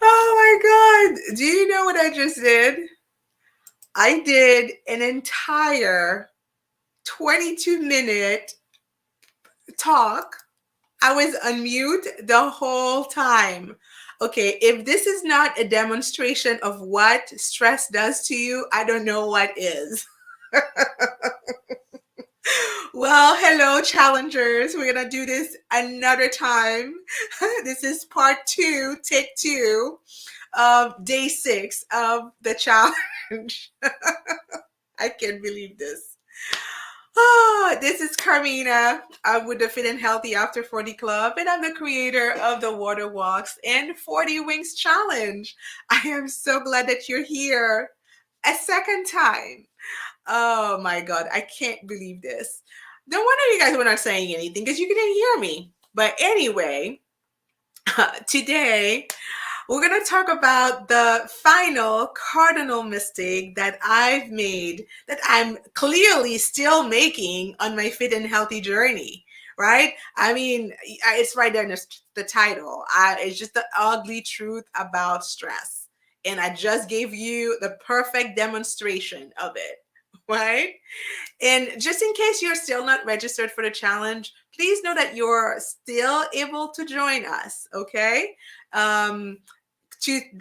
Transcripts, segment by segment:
Oh my God. Do you know what I just did? I did an entire 22-minute talk. I was on mute the whole time. Okay, if this is not a demonstration of what stress does to you, I don't know what is. Well, hello, challengers. We're going to do this another time. This is part two, take two of day 6 of the challenge. I can't believe this. This is Carmina with the Fit and Healthy After 40 Club, and I'm the creator of the Water Walks and 40 Wings Challenge. I am so glad that you're here a second time. Oh my God, I can't believe this. No wonder you guys were not saying anything because you couldn't hear me. But anyway, today we're going to talk about the final cardinal mistake that I've made, that I'm clearly still making on my fit and healthy journey, right? I mean, it's right there in the title. It's just the ugly truth about stress. And I just gave you the perfect demonstration of it, right? And just in case you're still not registered for the challenge, please know that you're still able to join us, okay? To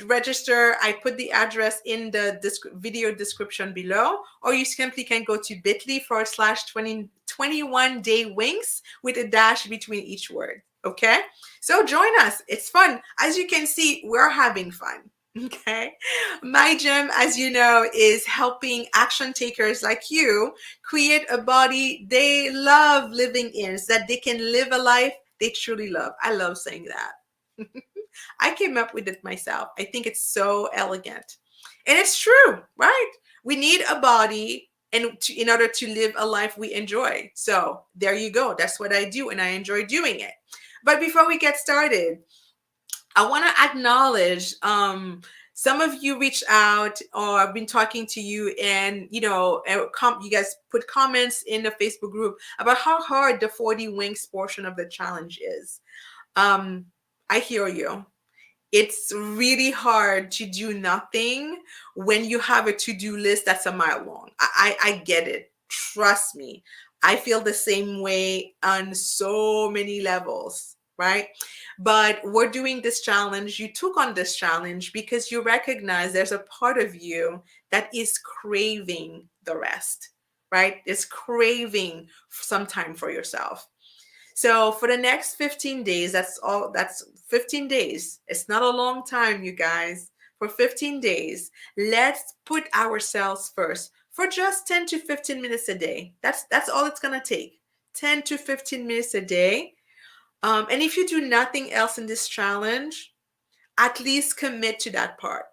register, I put the address in the video description below, or you simply can go to bit.ly/21 day wings with a dash between each word. Okay, so join us. It's fun. As you can see, we're having fun. Okay, my gym, as you know, is helping action takers like you create a body they love living in, so that they can live a life they truly love. I love saying that. I came up with it myself. I think it's so elegant. And it's true, right? We need a body in order to live a life we enjoy. So there you go. That's what I do, and I enjoy doing it. But before we get started, I want to acknowledge some of you reached out, or I've been talking to you, and you guys put comments in the Facebook group about how hard the 40 wings portion of the challenge is. I hear you. It's really hard to do nothing when you have a to-do list that's a mile long. I get it. Trust me. I feel the same way on so many levels, right? But we're doing this challenge. You took on this challenge because you recognize there's a part of you that is craving the rest, right? It's craving some time for yourself. So for the next 15 days, that's 15 days. It's not a long time, you guys. For 15 days, let's put ourselves first for just 10 to 15 minutes a day. That's all it's going to take. 10 to 15 minutes a day. And if you do nothing else in this challenge, at least commit to that part.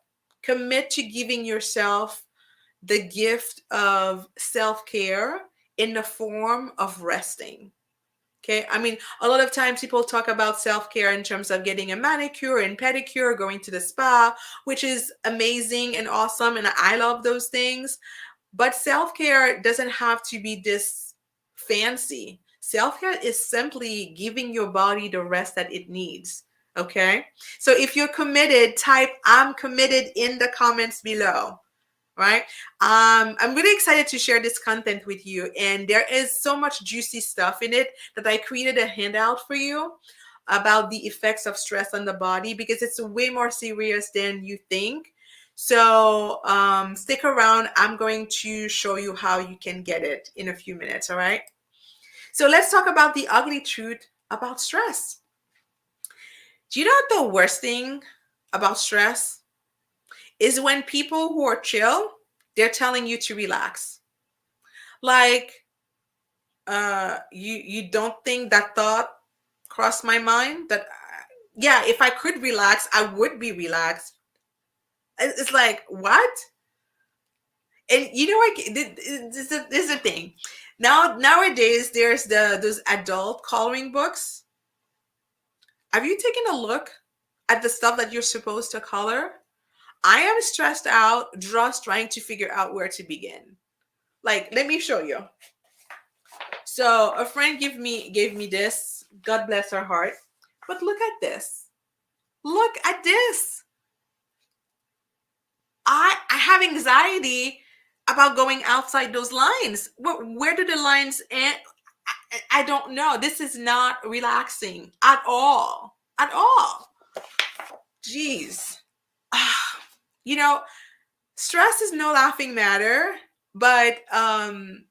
Commit to giving yourself the gift of self-care in the form of resting. Okay. I mean, a lot of times people talk about self-care in terms of getting a manicure and pedicure, going to the spa, which is amazing and awesome. And I love those things. But self-care doesn't have to be this fancy. Self-care is simply giving your body the rest that it needs. Okay. So if you're committed, type "I'm committed" in the comments below. Right? I'm really excited to share this content with you, and there is so much juicy stuff in it that I created a handout for you about the effects of stress on the body, because it's way more serious than you think. So stick around. I'm going to show you how you can get it in a few minutes. All right. So let's talk about the ugly truth about stress. Do you know what the worst thing about stress is? When people who are chill, they're telling you to relax. Like, you don't think that thought crossed my mind that, yeah, if I could relax, I would be relaxed. It's like, what? And you know what? This is the thing. Nowadays, there's those adult coloring books. Have you taken a look at the stuff that you're supposed to color? I am stressed out just trying to figure out where to begin. Like, let me show you. So a friend gave me this God bless her heart. But look at this. Look at this. I have anxiety about going outside those lines. Where do the lines end? I don't know. This is not relaxing at all. At all. Jeez. You know, stress is no laughing matter, but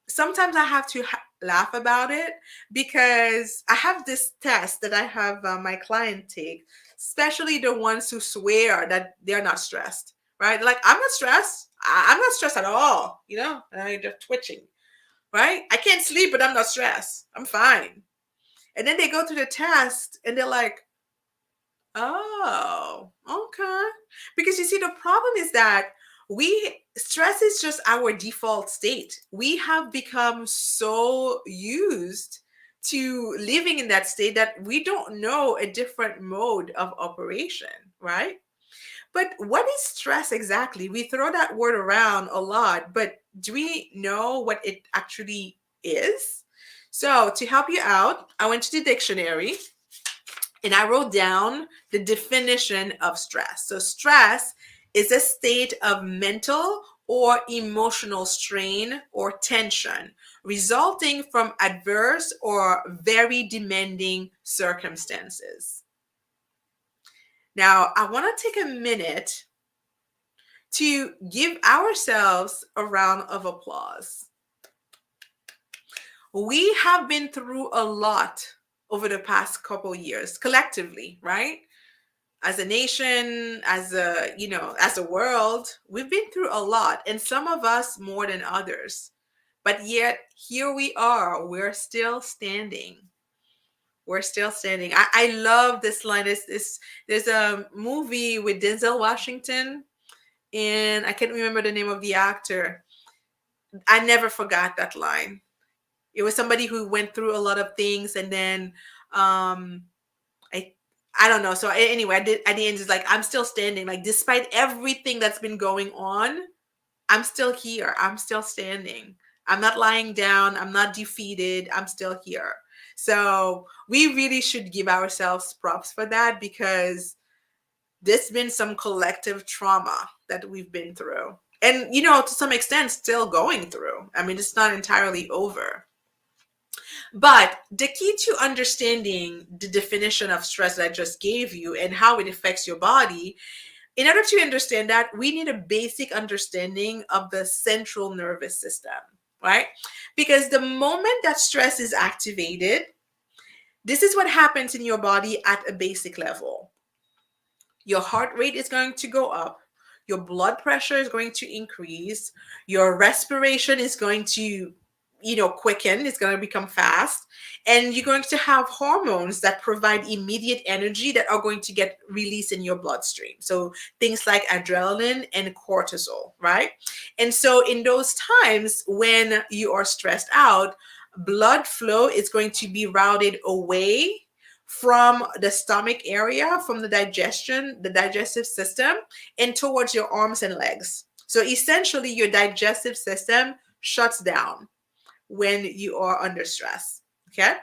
sometimes I have to laugh about it because I have this test that I have my client take, especially the ones who swear that they're not stressed, right? Like, I'm not stressed. I'm not stressed at all, and I'm just twitching, right? I can't sleep, but I'm not stressed. I'm fine. And then they go through the test and they're like, oh, okay. Because you see, the problem is that stress is just our default state. We have become so used to living in that state that we don't know a different mode of operation, right? But what is stress exactly? We throw that word around a lot, but do we know what it actually is? So, to help you out, I went to the dictionary and I wrote down the definition of stress. So, stress is a state of mental or emotional strain or tension resulting from adverse or very demanding circumstances. Now, I want to take a minute to give ourselves a round of applause. We have been through a lot over the past couple years collectively, right? As a nation, as a world, we've been through a lot, and some of us more than others. But yet here we are, we're still standing. We're still standing. I love this line. There's a movie with Denzel Washington, and I can't remember the name of the actor. I never forgot that line. It was somebody who went through a lot of things, and then um I I don't know. So anyway, I did at the end, it's like, I'm still standing. Like, despite everything that's been going on, I'm still here. I'm still standing. I'm not lying down. I'm not defeated. I'm still here. So we really should give ourselves props for that, because there's been some collective trauma that we've been through. And, to some extent, still going through. I mean, it's not entirely over. But the key to understanding the definition of stress that I just gave you and how it affects your body, in order to understand that, we need a basic understanding of the central nervous system, right? Because the moment that stress is activated, this is what happens in your body at a basic level. Your heart rate is going to go up. Your blood pressure is going to increase. Your respiration is going to, quicken. It's going to become fast. And you're going to have hormones that provide immediate energy that are going to get released in your bloodstream. So things like adrenaline and cortisol, right? And so in those times when you are stressed out, blood flow is going to be routed away from the stomach area, from the digestive system, and towards your arms and legs. So essentially, your digestive system shuts down when you are under stress. Okay.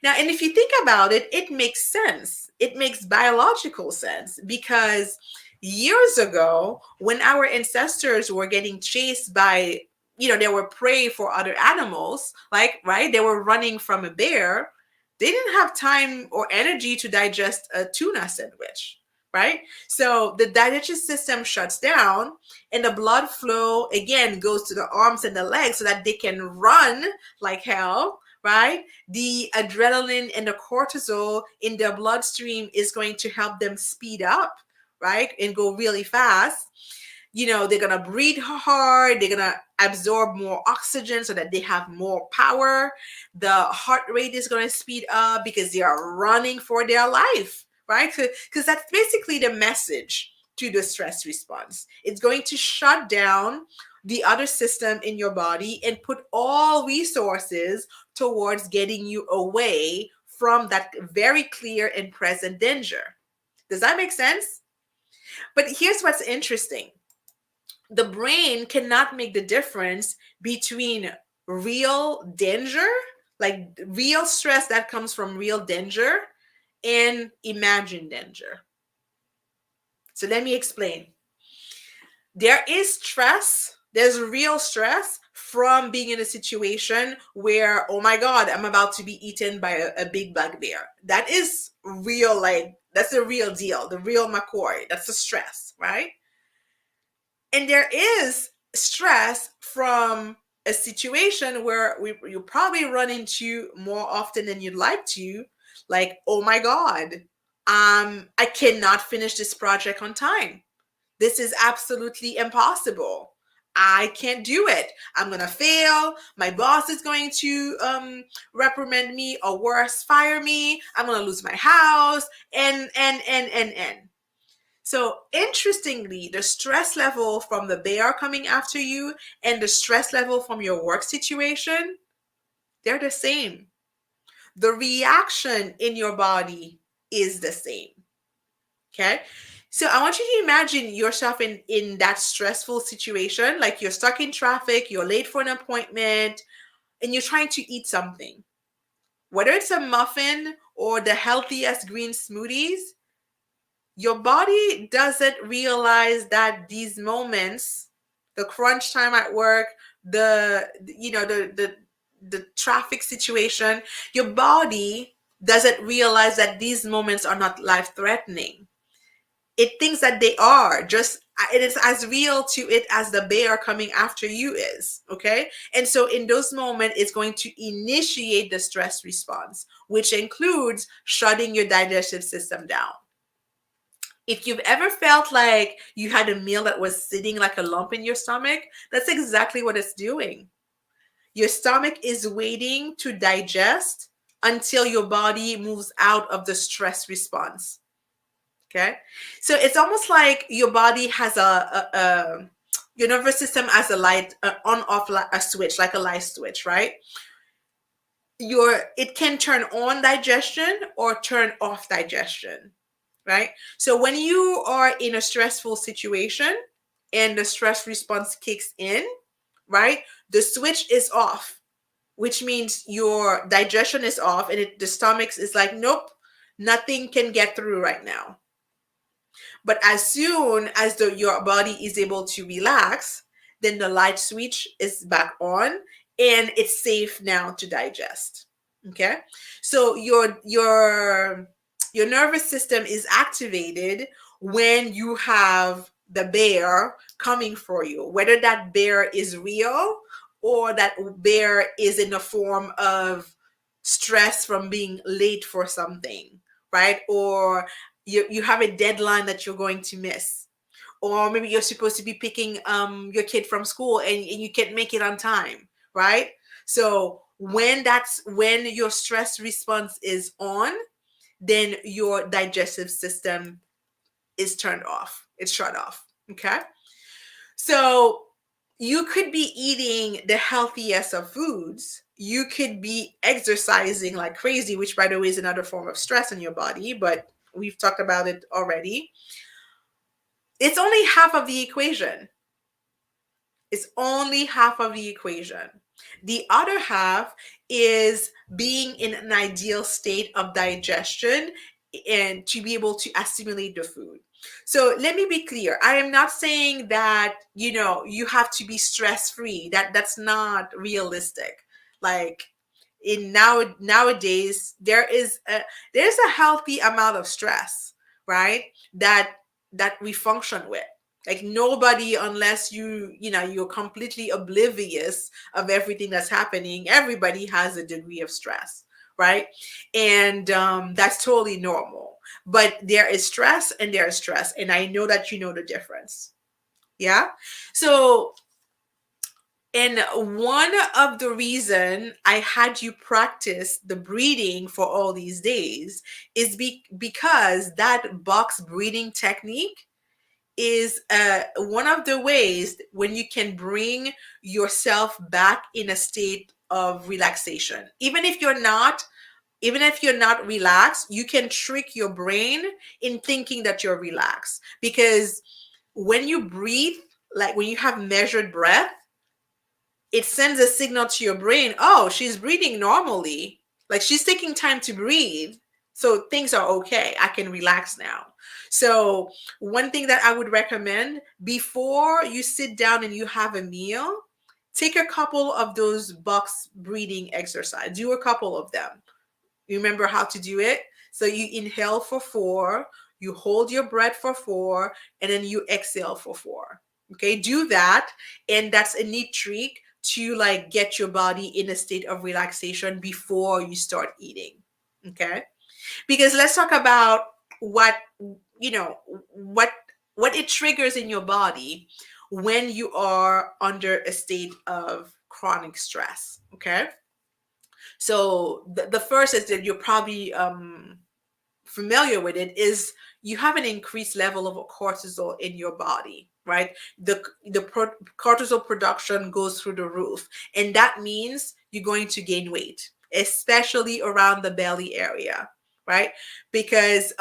Now, and if you think about it, it makes sense. It makes biological sense, because years ago, when our ancestors were getting chased by, they were prey for other animals, like, right, they were running from a bear. They didn't have time or energy to digest a tuna sandwich, right? So the digestive system shuts down, and the blood flow again goes to the arms and the legs so that they can run like hell, right? The adrenaline and the cortisol in their bloodstream is going to help them speed up, right? And go really fast. They're going to breathe hard. They're going to absorb more oxygen so that they have more power. The heart rate is going to speed up because they are running for their life, right? Because that's basically the message to the stress response. It's going to shut down the other system in your body and put all resources towards getting you away from that very clear and present danger. Does that make sense? But here's what's interesting. The brain cannot make the difference between real danger, like real stress that comes from real danger and imagined danger. So let me explain. There is stress, there's real stress from being in a situation where, oh my God, I'm about to be eaten by a big black bear. That is real, like, that's the real deal, the real McCoy. That's the stress, right? And there is stress from a situation where you probably run into more often than you'd like to, like, oh my God, I cannot finish this project on time. This is absolutely impossible. I can't do it. I'm gonna fail. My boss is going to reprimand me, or worse, fire me. I'm gonna lose my house, and. So interestingly, the stress level from the bear coming after you and the stress level from your work situation, they're the same. The reaction in your body is the same. Okay. So I want you to imagine yourself in that stressful situation, like you're stuck in traffic, you're late for an appointment, and you're trying to eat something. Whether it's a muffin or the healthiest green smoothies, your body doesn't realize that these moments, the crunch time at work, the traffic situation, your body doesn't realize that these moments are not life threatening. It thinks that they are. Just it is as real to it as the bear coming after you is. Okay. And so in those moments, it's going to initiate the stress response, which includes shutting your digestive system down. If you've ever felt like you had a meal that was sitting like a lump in your stomach, that's exactly what it's doing. Your stomach is waiting to digest until your body moves out of the stress response. Okay. So it's almost like your body has your nervous system has a light, on off, a switch, like a light switch, right? It can turn on digestion or turn off digestion, right? So when you are in a stressful situation and the stress response kicks in, right, the switch is off, which means your digestion is off, and the stomach is like, nope, nothing can get through right now. But as soon as your body is able to relax, then the light switch is back on, and it's safe now to digest. Okay. So your nervous system is activated when you have the bear coming for you, whether that bear is real or that bear is in the form of stress from being late for something, right? Or you have a deadline that you're going to miss, or maybe you're supposed to be picking your kid from school, and you can't make it on time, right? So when your stress response is on, then your digestive system is turned off, it's shut off. Okay. So you could be eating the healthiest of foods, you could be exercising like crazy, which by the way is another form of stress in your body, but we've talked about it already. It's only half of the equation. It's only half of the equation. The other half is being in an ideal state of digestion and to be able to assimilate the food. So let me be clear. I am not saying that, you have to be stress free. That's not realistic. Like nowadays there's a healthy amount of stress, right? That we function with. Like nobody, unless you're completely oblivious of everything that's happening, everybody has a degree of stress, right? And that's totally normal. But there is stress and there is stress, and I know that you know the difference. Yeah. So, and one of the reason I had you practice the breathing for all these days is because that box breathing technique is one of the ways when you can bring yourself back in a state of relaxation. Even if you're not relaxed, you can trick your brain in thinking that you're relaxed, because when you breathe, like when you have measured breath, it sends a signal to your brain, oh, she's breathing normally. Like she's taking time to breathe. So things are okay. I can relax now. So, one thing that I would recommend before you sit down and you have a meal, take a couple of those box breathing exercise. Do a couple of them. You remember how to do it? So you inhale for 4, you hold your breath for 4, and then you exhale for 4. Okay, do that. And that's a neat trick to like get your body in a state of relaxation before you start eating. Okay, because let's talk about what you know what what it triggers in your body when you are under a state of chronic stress. Okay, so the first is that you're probably familiar with it, is you have an increased level of cortisol in your body, right? The cortisol production goes through the roof, and that means you're going to gain weight, especially around the belly area, right? Because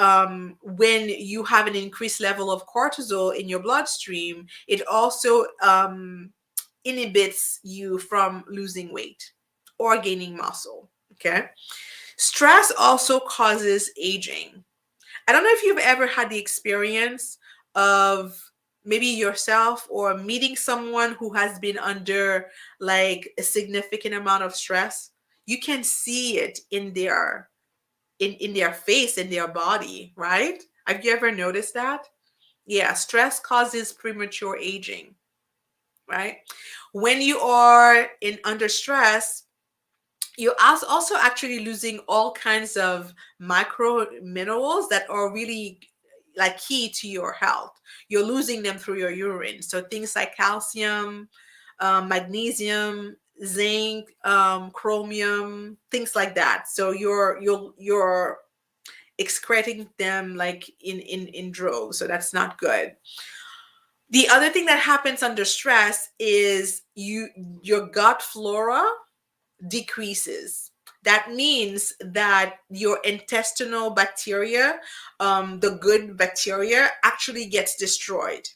when you have an increased level of cortisol in your bloodstream, it also inhibits you from losing weight or gaining muscle. Okay. Stress also causes aging. I don't know if you've ever had the experience of maybe yourself or meeting someone who has been under like a significant amount of stress. You can see it in their face, in their body, right? Have you ever noticed that? Yeah, stress causes premature aging, right? When you are in under stress, you're also actually losing all kinds of micro minerals that are really like key to your health. You're losing them through your urine. So things like calcium, magnesium, zinc, chromium, things like that. So you're excreting them like in droves. So that's not good. The other thing that happens under stress is your gut flora decreases. That means that your intestinal bacteria, the good bacteria, actually gets destroyed.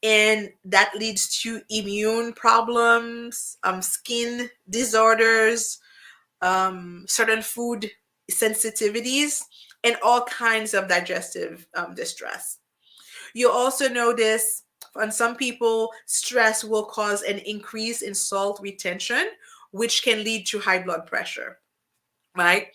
And that leads to immune problems, skin disorders, certain food sensitivities, and all kinds of digestive distress. You also notice on some people, stress will cause an increase in salt retention, which can lead to high blood pressure, right?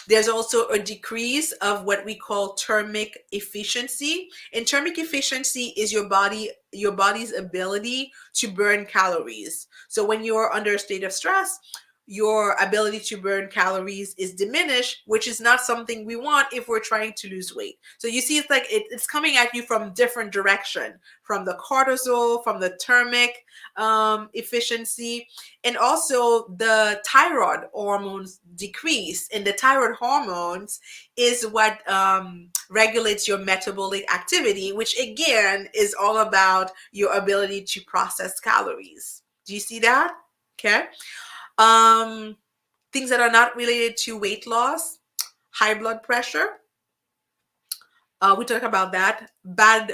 There's also a decrease of what we call thermic efficiency. And thermic efficiency is your body's ability to burn calories. So when you're under a state of stress, your ability to burn calories is diminished, which is not something we want if we're trying to lose weight. So you see, it's like it's coming at you from different direction, from the cortisol, from the thermic efficiency, and also the thyroid hormones decrease. And the thyroid hormones is what regulates your metabolic activity, which again is all about your ability to process calories. Do you see that? Okay. um Things that are not related to weight loss: high blood pressure, we talk about that. Bad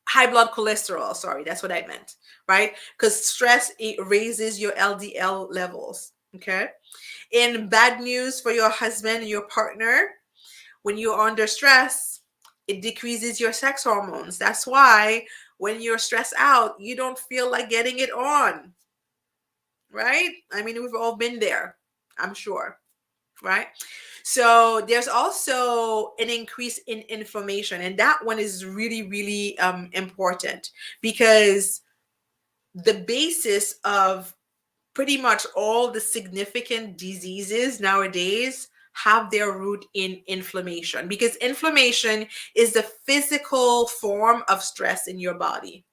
high blood cholesterol, sorry, that's what I meant, right? Because stress, it raises your LDL levels. Okay. And bad news for your husband and your partner: when you're under stress, it decreases your sex hormones. That's why when you're stressed out, you don't feel like getting it on, right? I mean, we've all been there, I'm sure, right? So there's also an increase in inflammation, and that one is really, really important, because the basis of pretty much all the significant diseases nowadays have their root in inflammation, because inflammation is the physical form of stress in your body.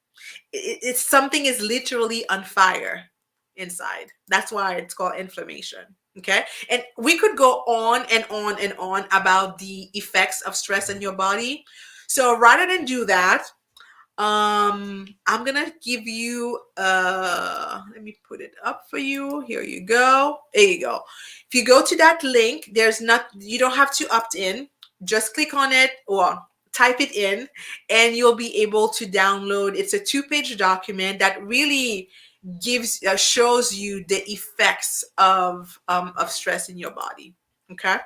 It's something is literally on fire inside. That's why it's called inflammation. Okay. And we could go on and on and on about the effects of stress in your body. So rather than do that, I'm gonna give you let me put it up for you. Here you go. There you go. If you go to that link, there's not, you don't have to opt in. Just click on it, or type it in, and you'll be able to download. It's a 2-page document that really gives shows you the effects of stress in your body. Okay,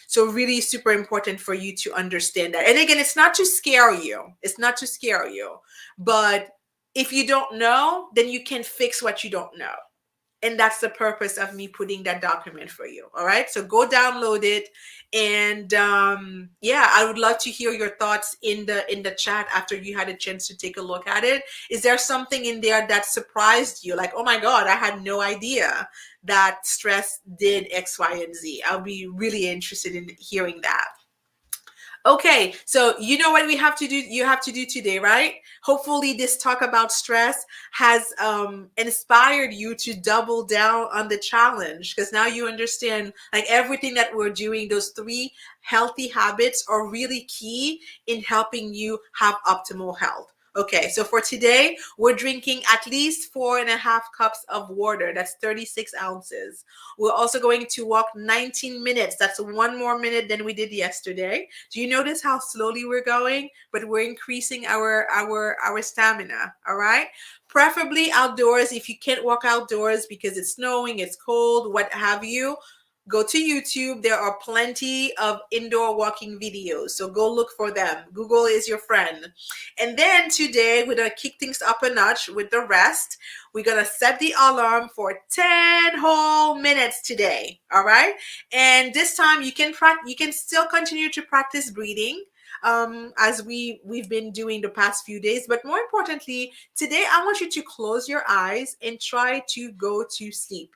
so really super important for you to understand that. And again, it's not to scare you. It's not to scare you, but if you don't know, then you can fix what you don't know. And that's the purpose of me putting that document for you. All right, so go download it. And yeah, I would love to hear your thoughts in the chat after you had a chance to take a look at it. Is there something in there that surprised you, like, oh my god, I had no idea that stress did X, Y, and Z? I'll be really interested in hearing that. Okay, so you know what we have to do, you have to do today, right? Hopefully this talk about stress has inspired you to double down on the challenge, because now you understand, like, everything that we're doing, those 3 healthy habits are really key in helping you have optimal health. Okay, so for today, we're drinking at least 4.5 cups of water. That's 36 ounces. We're also going to walk 19 minutes. That's 1 more minute than we did yesterday. Do you notice how slowly we're going? But we're increasing our stamina. All right. Preferably outdoors. If you can't walk outdoors because it's snowing, it's cold, what have you, go to YouTube. There are plenty of indoor walking videos. So go look for them. Google is your friend. And then today, we're going to kick things up a notch with the rest. We're going to set the alarm for 10 whole minutes today. All right. And this time you can still continue to practice breathing as we've been doing the past few days. But more importantly, today I want you to close your eyes and try to go to sleep.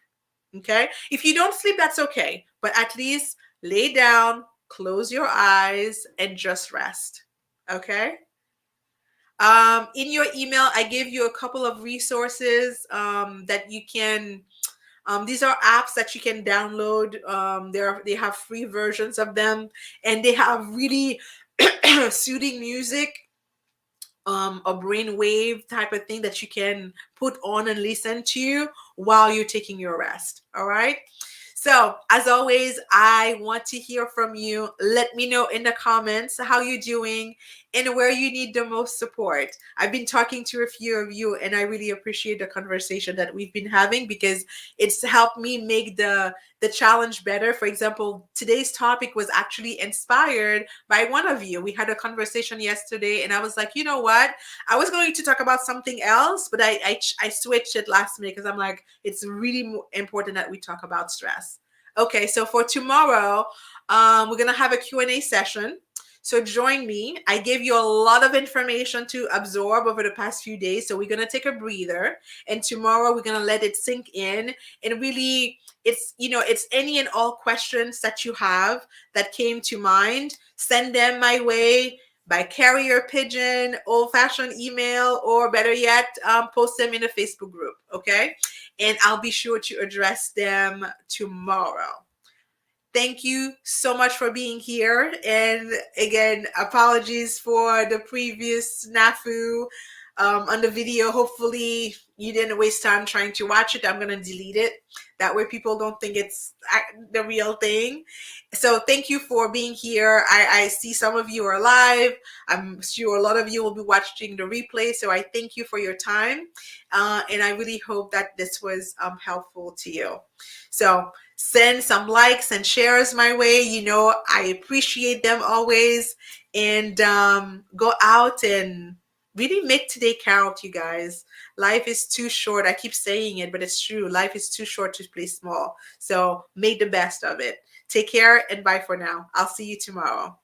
Okay. If you don't sleep, that's okay. But at least lay down, close your eyes, and just rest. Okay. In your email, I gave you a couple of resources that you can. These are apps that you can download. They have free versions of them, and they have really soothing music, a brainwave type of thing that you can put on and listen to while you're taking your rest. All right. So as always, I want to hear from you. Let me know in the comments how you're doing and where you need the most support. I've been talking to a few of you, and I really appreciate the conversation that we've been having, because it's helped me make the challenge better. For example, today's topic was actually inspired by one of you. We had a conversation yesterday, and I was like, you know what? I was going to talk about something else, but I switched it last minute because I'm like, it's really important that we talk about stress. Okay, so for tomorrow, we're gonna have a Q&A session. So join me. I gave you a lot of information to absorb over the past few days. So we're gonna take a breather, and tomorrow we're gonna let it sink in. And really, it's any and all questions that you have that came to mind. Send them my way by carrier pigeon, old-fashioned email, or better yet, post them in a Facebook group. Okay, and I'll be sure to address them tomorrow. Thank you so much for being here. And again, apologies for the previous snafu on the video. Hopefully you didn't waste time trying to watch it. I'm going to delete it. That way people don't think it's the real thing. So thank you for being here. I see some of you are live. I'm sure a lot of you will be watching the replay. So I thank you for your time. And I really hope that this was helpful to you. So send some likes and shares my way. I appreciate them always. And go out and really make today count, you guys. Life is too short. I keep saying it, but it's true. Life is too short to play small. So make the best of it. Take care and bye for now. I'll see you tomorrow.